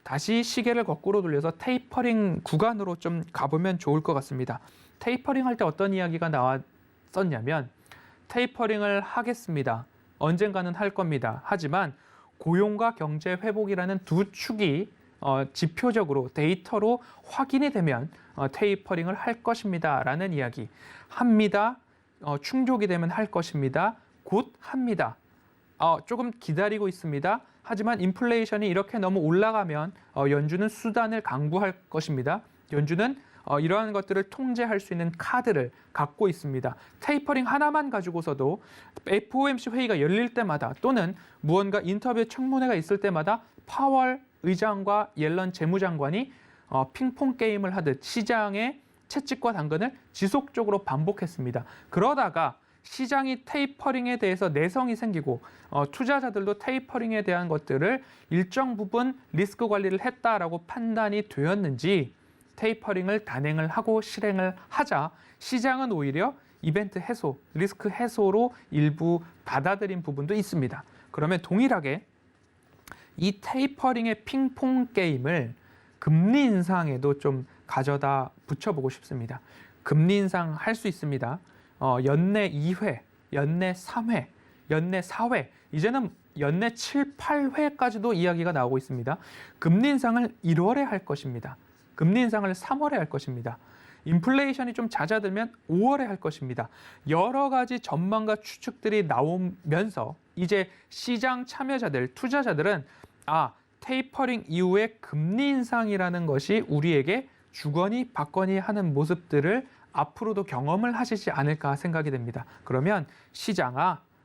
Speaker 3: 다시 시계를 거꾸로 돌려서 테이퍼링 구간으로 좀 가보면 좋을 것 같습니다. 테이퍼링 할 때 어떤 이야기가 나왔었냐면 테이퍼링을 하겠습니다. 언젠가는 할 겁니다. 하지만 고용과 경제 회복이라는 두 축이 지표적으로 데이터로 확인이 되면 테이퍼링을 할 것입니다. 라는 이야기. 합니다. 충족이 되면 할 것입니다. 곧 합니다. 조금 기다리고 있습니다. 하지만 인플레이션이 이렇게 너무 올라가면 연준은 수단을 강구할 것입니다. 연준은 이러한 것들을 통제할 수 있는 카드를 갖고 있습니다. 테이퍼링 하나만 가지고서도 FOMC 회의가 열릴 때마다 또는 무언가 인터뷰 청문회가 있을 때마다 파월 의장과 옐런 재무장관이 핑퐁 게임을 하듯 시장의 채찍과 당근을 지속적으로 반복했습니다. 그러다가 시장이 테이퍼링에 대해서 내성이 생기고 투자자들도 테이퍼링에 대한 것들을 일정 부분 리스크 관리를 했다라고 판단이 되었는지 테이퍼링을 단행을 하고 실행을 하자 시장은 오히려 이벤트 해소, 리스크 해소로 일부 받아들인 부분도 있습니다. 그러면 동일하게 이 테이퍼링의 핑퐁 게임을 금리 인상에도 좀 가져다 붙여보고 싶습니다. 금리 인상 할 수 있습니다. 연내 2회 연내 3회, 연내 4회, 이제는 연내 7, 8회까지도 이야기가 나오고 있습니다. 금리 인상을 1월에 할 것입니다. 금리 인상을 3월에 할 것입니다. 인플레이션이 좀 잦아들면 5월에 할 것입니다. 여러 가지 전망과 추측들이 나오면서 이제 시장 참여자들, 투자자들은 테이퍼링 이후에 금리 인상이라는 것이 우리에게 주거니 받거니 하는 모습들을 앞으로도 경험을 하시지 않을까 생각이 됩니다. 그러면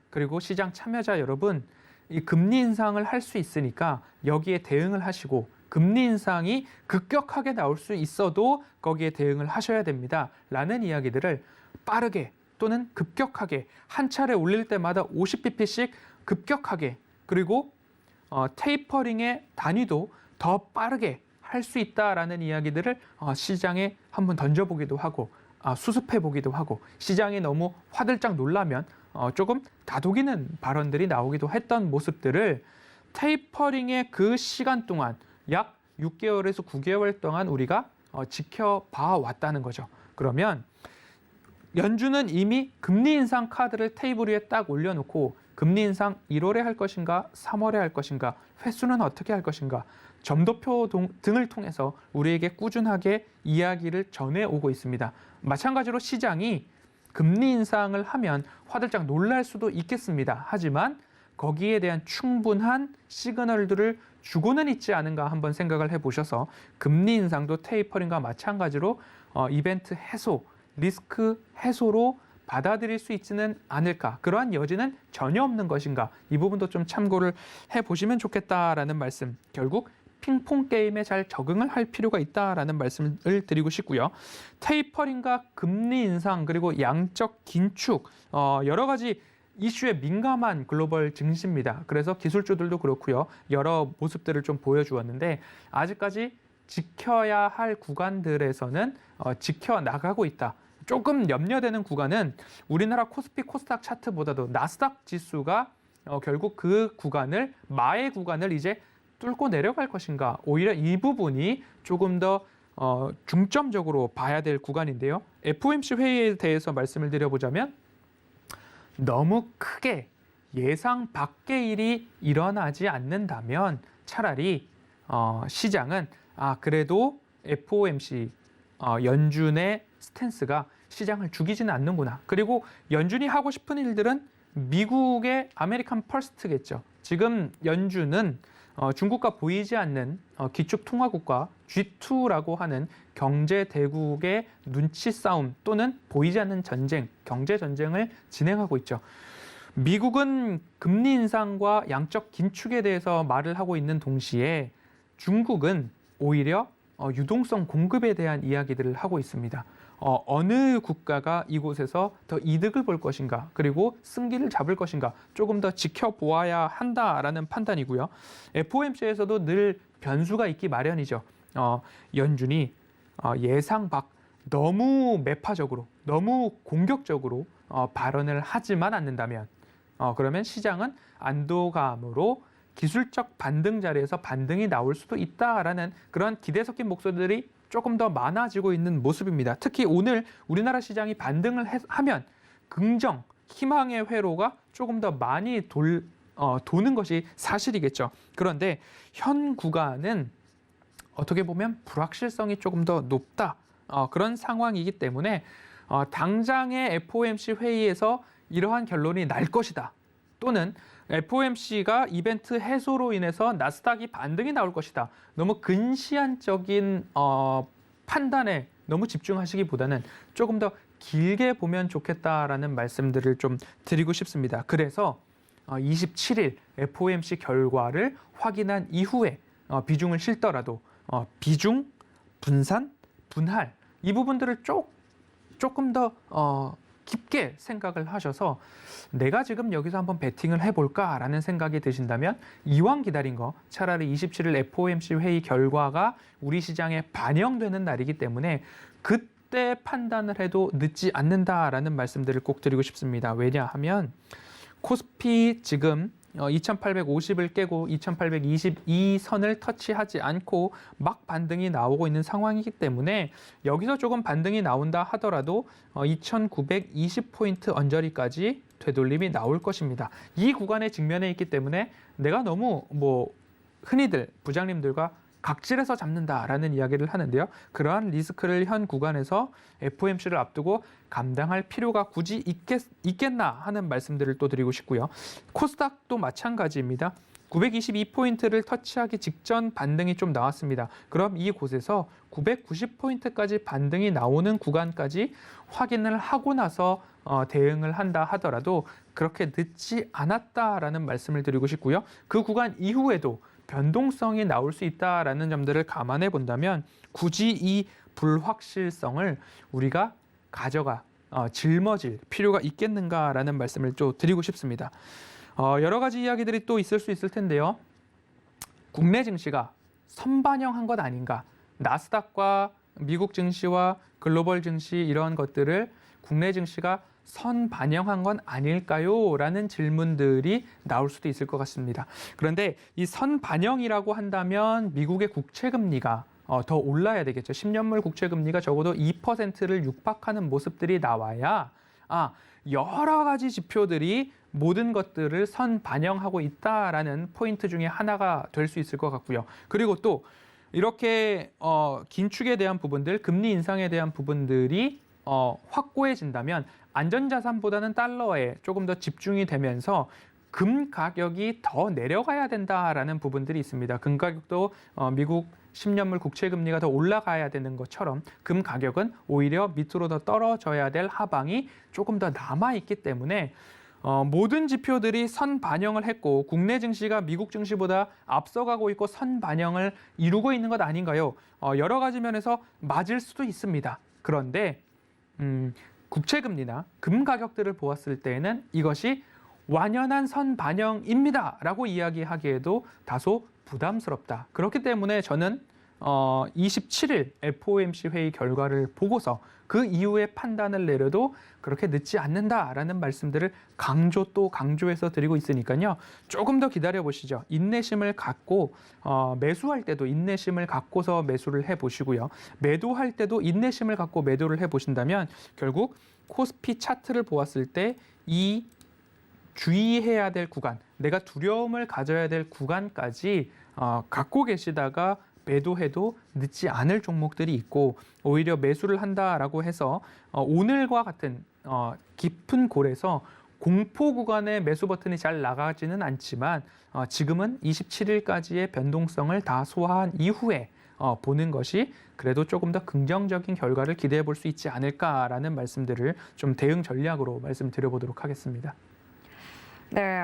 Speaker 3: 그리고 시장 참여자 여러분, 이 금리 인상을 할 수 있으니까 여기에 대응을 하시고 금리 인상이 급격하게 나올 수 있어도 거기에 대응을 하셔야 됩니다. 라는 이야기들을 빠르게 또는 급격하게 한 차례 올릴 때마다 50bp씩 급격하게 그리고 테이퍼링의 단위도 더 빠르게 할 수 있다라는 이야기들을 시장에 한번 던져보기도 하고 수습해보기도 하고 시장이 너무 화들짝 놀라면 조금 다독이는 발언들이 나오기도 했던 모습들을 테이퍼링의 그 시간 동안 약 6개월에서 9개월 동안 우리가 지켜봐 왔다는 거죠. 그러면 연준은 이미 금리 인상 카드를 테이블 위에 딱 올려놓고 금리 인상 1월에 할 것인가 3월에 할 것인가 횟수는 어떻게 할 것인가 점도표 등을 통해서 우리에게 꾸준하게 이야기를 전해오고 있습니다. 마찬가지로 시장이 금리 인상을 하면 화들짝 놀랄 수도 있겠습니다. 하지만 거기에 대한 충분한 시그널들을 주고는 있지 않은가 한번 생각을 해보셔서 금리 인상도 테이퍼링과 마찬가지로 이벤트 해소, 리스크 해소로 받아들일 수 있지는 않을까. 그러한 여지는 전혀 없는 것인가. 이 부분도 좀 참고를 해보시면 좋겠다라는 말씀. 결국 핑퐁 게임에 잘 적응을 할 필요가 있다라는 말씀을 드리고 싶고요. 테이퍼링과 금리 인상 그리고 양적 긴축 여러 가지 이슈에 민감한 글로벌 증시입니다. 그래서 기술주들도 그렇고요. 여러 모습들을 좀 보여주었는데 아직까지 지켜야 할 구간들에서는 지켜나가고 있다. 조금 염려되는 구간은 우리나라 코스피 코스닥 차트보다도 나스닥 지수가 결국 그 구간을 마의 구간을 이제 뚫고 내려갈 것인가. 오히려 이 부분이 조금 더 중점적으로 봐야 될 구간인데요. FOMC 회의에 대해서 말씀을 드려보자면 너무 크게 예상 밖의 일이 일어나지 않는다면 차라리 시장은 그래도 FOMC 연준의 스탠스가 시장을 죽이지는 않는구나. 그리고 연준이 하고 싶은 일들은 미국의 아메리칸 퍼스트겠죠. 지금 연준은 중국과 보이지 않는 기축통화국가 G2라고 하는 경제 대국의 눈치 싸움 또는 보이지 않는 전쟁, 경제 전쟁을 진행하고 있죠. 미국은 금리 인상과 양적 긴축에 대해서 말을 하고 있는 동시에 중국은 오히려 유동성 공급에 대한 이야기들을 하고 있습니다. 어느 국가가 이곳에서 더 이득을 볼 것인가 그리고 승기를 잡을 것인가 조금 더 지켜보아야 한다라는 판단이고요. FOMC에서도 늘 변수가 있기 마련이죠. 연준이 예상 밖 너무 매파적으로 너무 공격적으로 발언을 하지만 않는다면 그러면 시장은 안도감으로 기술적 반등 자리에서 반등이 나올 수도 있다라는 그런 기대 섞인 목소리들이 조금 더 많아지고 있는 모습입니다. 특히 오늘 우리나라 시장이 반등을 하면 긍정, 희망의 회로가 조금 더 많이 도는 것이 사실이겠죠. 그런데 현 구간은 어떻게 보면 불확실성이 조금 더 높다. 그런 상황이기 때문에 당장의 FOMC 회의에서 이러한 결론이 날 것이다. 또는 FOMC가 이벤트 해소로 인해서 나스닥이 반등이 나올 것이다. 너무 근시안적인 판단에 너무 집중하시기보다는 조금 더 길게 보면 좋겠다라는 말씀들을 좀 드리고 싶습니다. 그래서 27일 FOMC 결과를 확인한 이후에 비중을 실더라도 비중, 분산, 분할 이 부분들을 조금 더 깊게 생각을 하셔서 내가 지금 여기서 한번 베팅을 해볼까라는 생각이 드신다면 이왕 기다린 거 차라리 27일 FOMC 회의 결과가 우리 시장에 반영되는 날이기 때문에 그때 판단을 해도 늦지 않는다라는 말씀들을 꼭 드리고 싶습니다. 왜냐하면 코스피 지금 2850을 깨고 2822선을 터치하지 않고 막 반등이 나오고 있는 상황이기 때문에 여기서 조금 반등이 나온다 하더라도 2920포인트 언저리까지 되돌림이 나올 것입니다. 이 구간에 직면해 있기 때문에 내가 너무 흔히들 부장님들과 각질해서 잡는다라는 이야기를 하는데요. 그러한 리스크를 현 구간에서 FOMC를 앞두고 감당할 필요가 굳이 있겠나 하는 말씀들을 또 드리고 싶고요. 코스닥도 마찬가지입니다. 922포인트를 터치하기 직전 반등이 좀 나왔습니다. 그럼 이곳에서 990포인트까지 반등이 나오는 구간까지 확인을 하고 나서 대응을 한다 하더라도 그렇게 늦지 않았다라는 말씀을 드리고 싶고요. 그 구간 이후에도 변동성이 나올 수 있다라는 점들을 감안해 본다면 굳이 이 불확실성을 우리가 짊어질 필요가 있겠는가라는 말씀을 좀 드리고 싶습니다. 여러 가지 이야기들이 또 있을 수 있을 텐데요. 국내 증시가 선반영한 것 아닌가? 나스닥과 미국 증시와 글로벌 증시 이런 것들을 국내 증시가 선반영한 건 아닐까요? 라는 질문들이 나올 수도 있을 것 같습니다. 그런데 이 선반영이라고 한다면 미국의 국채금리가 더 올라야 되겠죠. 10년물 국채금리가 적어도 2%를 육박하는 모습들이 나와야 여러 가지 지표들이 모든 것들을 선반영하고 있다라는 포인트 중에 하나가 될 수 있을 것 같고요. 그리고 또 이렇게 긴축에 대한 부분들, 금리 인상에 대한 부분들이 확고해진다면 안전자산보다는 달러에 조금 더 집중이 되면서 금 가격이 더 내려가야 된다라는 부분들이 있습니다. 금 가격도 미국 10년물 국채금리가 더 올라가야 되는 것처럼 금 가격은 오히려 밑으로 더 떨어져야 될 하방이 조금 더 남아있기 때문에 모든 지표들이 선반영을 했고 국내 증시가 미국 증시보다 앞서가고 있고 선반영을 이루고 있는 것 아닌가요? 여러 가지 면에서 맞을 수도 있습니다. 그런데 국채금리나 금 가격들을 보았을 때에는 이것이 완연한 선반영입니다 라고 이야기하기에도 다소 부담스럽다. 그렇기 때문에 저는 27일 FOMC 회의 결과를 보고서 그 이후에 판단을 내려도 그렇게 늦지 않는다라는 말씀들을 강조해서 드리고 있으니까요. 조금 더 기다려 보시죠. 인내심을 갖고 매수할 때도 인내심을 갖고서 매수를 해보시고요. 매도할 때도 인내심을 갖고 매도를 해보신다면 결국 코스피 차트를 보았을 때 이 주의해야 될 구간, 내가 두려움을 가져야 될 구간까지 갖고 계시다가 매도해도 늦지 않을 종목들이 있고 오히려 매수를 한다라고 해서 오늘과 같은 깊은 골에서 공포 구간의 매수 버튼이 잘 나가지는 않지만 지금은 27일까지의 변동성을 다 소화한 이후에 보는 것이 그래도 조금 더 긍정적인 결과를 기대해 볼 수 있지 않을까라는 말씀들을 좀 대응 전략으로 말씀드려보도록 하겠습니다.
Speaker 2: 네,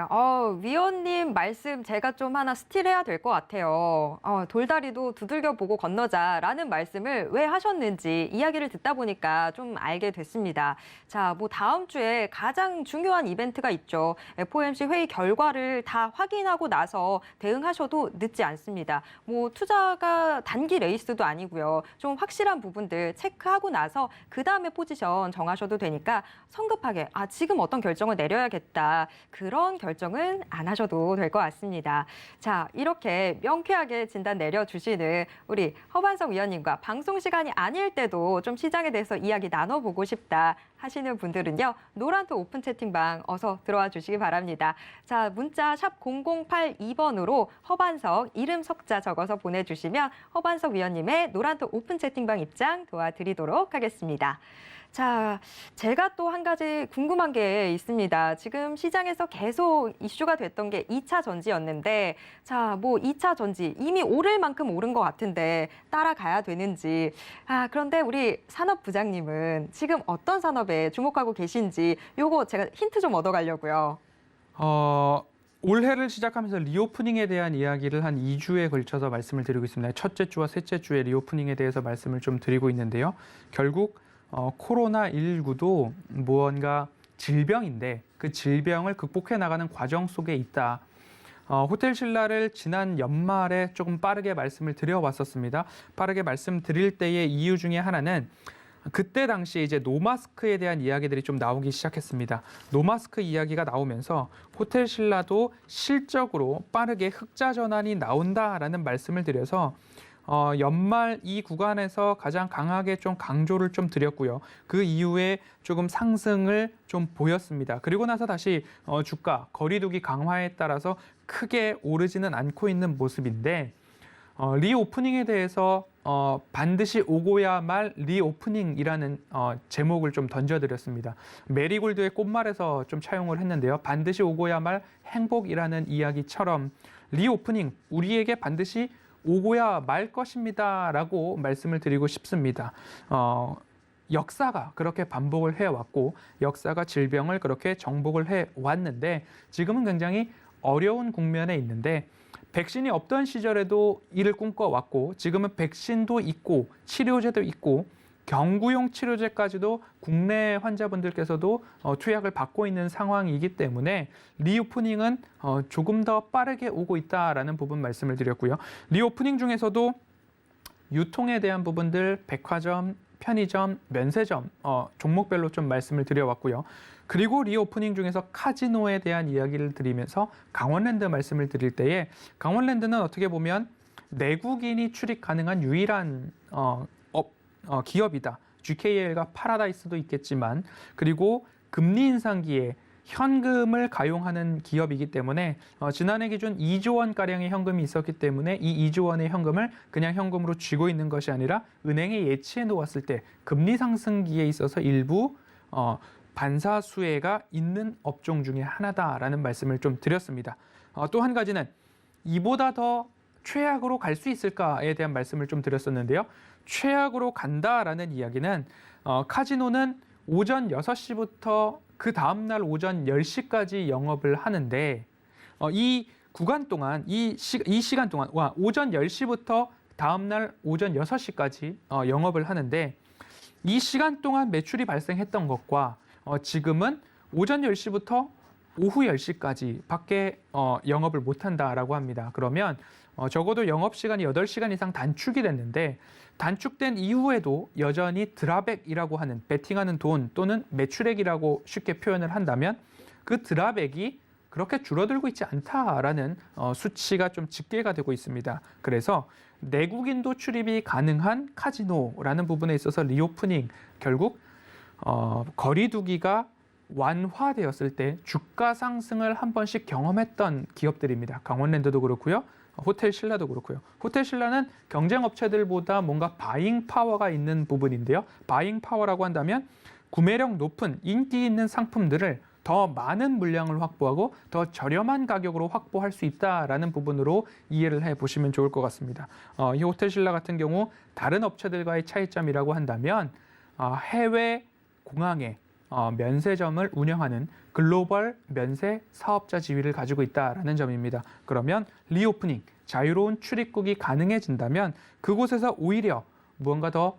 Speaker 2: 위원님 말씀 제가 좀 하나 스틸해야 될 것 같아요. 돌다리도 두들겨보고 건너자라는 말씀을 왜 하셨는지 이야기를 듣다 보니까 좀 알게 됐습니다. 자, 다음 주에 가장 중요한 이벤트가 있죠. FOMC 회의 결과를 다 확인하고 나서 대응하셔도 늦지 않습니다. 투자가 단기 레이스도 아니고요. 좀 확실한 부분들 체크하고 나서 그 다음에 포지션 정하셔도 되니까 성급하게 지금 어떤 결정을 내려야겠다. 그런 결정은 안 하셔도 될 것 같습니다. 자, 이렇게 명쾌하게 진단 내려주시는 우리 허반석 위원님과 방송 시간이 아닐 때도 좀 시장에 대해서 이야기 나눠보고 싶다 하시는 분들은요. 노란톡 오픈 채팅방 어서 들어와 주시기 바랍니다. 자, 문자 샵 0082번으로 허반석 이름 석자 적어서 보내주시면 허반석 위원님의 노란톡 오픈 채팅방 입장 도와드리도록 하겠습니다. 자, 제가 또 한 가지 궁금한 게 있습니다. 지금 시장에서 계속 이슈가 됐던 게 2차 전지였는데, 자, 2차 전지 이미 오를 만큼 오른 것 같은데 따라가야 되는지. 그런데 우리 산업부장님은 지금 어떤 산업에 주목하고 계신지 요거 제가 힌트 좀 얻어가려고요.
Speaker 3: 올해를 시작하면서 리오프닝에 대한 이야기를 한 2주에 걸쳐서 말씀을 드리고 있습니다. 첫째 주와 셋째 주에 리오프닝에 대해서 말씀을 좀 드리고 있는데요. 결국 코로나19도 무언가 질병인데 그 질병을 극복해 나가는 과정 속에 있다. 호텔신라를 지난 연말에 조금 빠르게 말씀을 드려왔었습니다. 빠르게 말씀드릴 때의 이유 중에 하나는 그때 당시에 이제 노마스크에 대한 이야기들이 좀 나오기 시작했습니다. 노마스크 이야기가 나오면서 호텔신라도 실적으로 빠르게 흑자 전환이 나온다라는 말씀을 드려서 연말 이 구간에서 가장 강하게 좀 강조를 좀 드렸고요. 그 이후에 조금 상승을 좀 보였습니다. 그리고 나서 다시 주가 거리두기 강화에 따라서 크게 오르지는 않고 있는 모습인데 리오프닝에 대해서 반드시 오고야 말 리오프닝이라는 제목을 좀 던져드렸습니다. 메리골드의 꽃말에서 좀 차용을 했는데요. 반드시 오고야 말 행복이라는 이야기처럼 리오프닝, 우리에게 반드시 오고야 말 것입니다라고 말씀을 드리고 싶습니다. 역사가 그렇게 반복을 해왔고 역사가 질병을 그렇게 정복을 해왔는데 지금은 굉장히 어려운 국면에 있는데 백신이 없던 시절에도 이를 꿈꿔왔고 지금은 백신도 있고 치료제도 있고 경구용 치료제까지도 국내 환자분들께서도 투약을 받고 있는 상황이기 때문에 리오프닝은 조금 더 빠르게 오고 있다라는 부분 말씀을 드렸고요. 리오프닝 중에서도 유통에 대한 부분들 백화점, 편의점, 면세점 종목별로 좀 말씀을 드려왔고요. 그리고 리오프닝 중에서 카지노에 대한 이야기를 드리면서 강원랜드 말씀을 드릴 때에 강원랜드는 어떻게 보면 내국인이 출입 가능한 유일한 기업이다. GKL과 파라다이스도 있겠지만 그리고 금리 인상기에 현금을 가용하는 기업이기 때문에 지난해 기준 2조 원가량의 현금이 있었기 때문에 이 2조 원의 현금을 그냥 현금으로 쥐고 있는 것이 아니라 은행에 예치해 놓았을 때 금리 상승기에 있어서 일부 반사수혜가 있는 업종 중에 하나다라는 말씀을 좀 드렸습니다. 또 한 가지는 이보다 더 최악으로 갈 수 있을까에 대한 말씀을 좀 드렸었는데요. 최악으로 간다라는 이야기는 카지노는 오전 6시부터 그 다음날 오전 10시까지 영업을 하는데 이 구간 동안 이 시간 동안 오전 10시부터 다음날 오전 6시까지 영업을 하는데 이 시간 동안 매출이 발생했던 것과 지금은 오전 10시부터 오후 10시까지 밖에 영업을 못한다라고 합니다. 그러면 적어도 영업시간이 8시간 이상 단축이 됐는데 단축된 이후에도 여전히 드라백이라고 하는 베팅하는 돈 또는 매출액이라고 쉽게 표현을 한다면 그 드라백이 그렇게 줄어들고 있지 않다라는 수치가 좀 집계가 되고 있습니다. 그래서 내국인도 출입이 가능한 카지노라는 부분에 있어서 리오프닝 결국 거리두기가 완화되었을 때 주가 상승을 한 번씩 경험했던 기업들입니다. 강원랜드도 그렇고요. 호텔 신라도 그렇고요. 호텔 신라는 경쟁 업체들보다 뭔가 바잉 파워가 있는 부분인데요. 바잉 파워라고 한다면 구매력 높은 인기 있는 상품들을 더 많은 물량을 확보하고 더 저렴한 가격으로 확보할 수 있다라는 부분으로 이해를 해보시면 좋을 것 같습니다. 이 호텔 신라 같은 경우 다른 업체들과의 차이점이라고 한다면 해외 공항에 면세점을 운영하는 글로벌 면세 사업자 지위를 가지고 있다라는 점입니다. 그러면 리오프닝, 자유로운 출입국이 가능해진다면 그곳에서 오히려 무언가 더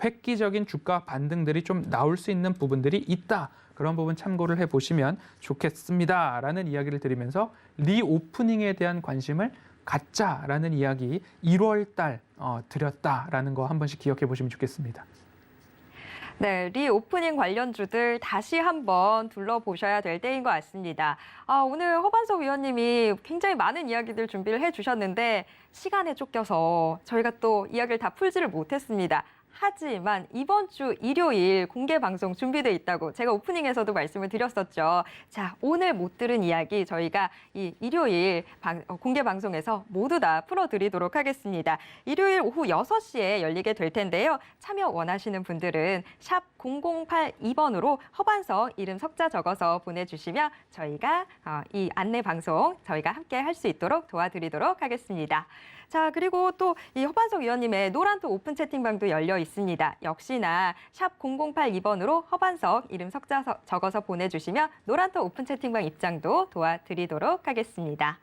Speaker 3: 획기적인 주가 반등들이 좀 나올 수 있는 부분들이 있다. 그런 부분 참고를 해보시면 좋겠습니다라는 이야기를 드리면서 리오프닝에 대한 관심을 갖자라는 이야기 1월 달 드렸다라는 거 한 번씩 기억해 보시면 좋겠습니다.
Speaker 2: 네, 리오프닝 관련주들 다시 한번 둘러보셔야 될 때인 것 같습니다. 오늘 허반석 위원님이 굉장히 많은 이야기들 준비를 해주셨는데 시간에 쫓겨서 저희가 또 이야기를 다 풀지를 못했습니다. 하지만 이번 주 일요일 공개 방송 준비돼 있다고 제가 오프닝에서도 말씀을 드렸었죠. 자, 오늘 못 들은 이야기 저희가 이 일요일 공개 방송에서 모두 다 풀어드리도록 하겠습니다. 일요일 오후 6시에 열리게 될 텐데요. 참여 원하시는 분들은 샵 0082번으로 허반석 이름 석자 적어서 보내주시면 저희가 이 안내 방송 저희가 함께 할 수 있도록 도와드리도록 하겠습니다. 자, 그리고 또 이 허반석 위원님의 노란톡 오픈 채팅방도 열려 있습니다. 역시나 샵 0082번으로 허반석 이름 석자 적어서 보내주시면 노란톡 오픈 채팅방 입장도 도와드리도록 하겠습니다.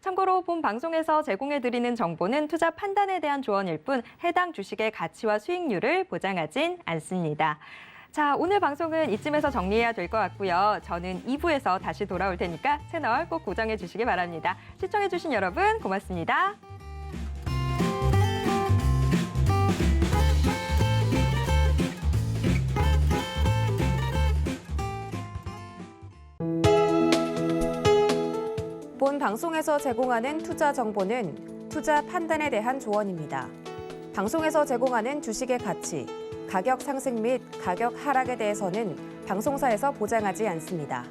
Speaker 2: 참고로 본 방송에서 제공해드리는 정보는 투자 판단에 대한 조언일 뿐 해당 주식의 가치와 수익률을 보장하진 않습니다. 자, 오늘 방송은 이쯤에서 정리해야 될 것 같고요. 저는 2부에서 다시 돌아올 테니까 채널 꼭 고정해 주시기 바랍니다. 시청해 주신 여러분 고맙습니다.
Speaker 1: 본 방송에서 제공하는 투자 정보는 투자 판단에 대한 조언입니다. 방송에서 제공하는 주식의 가치, 가격 상승 및 가격 하락에 대해서는 방송사에서 보장하지 않습니다.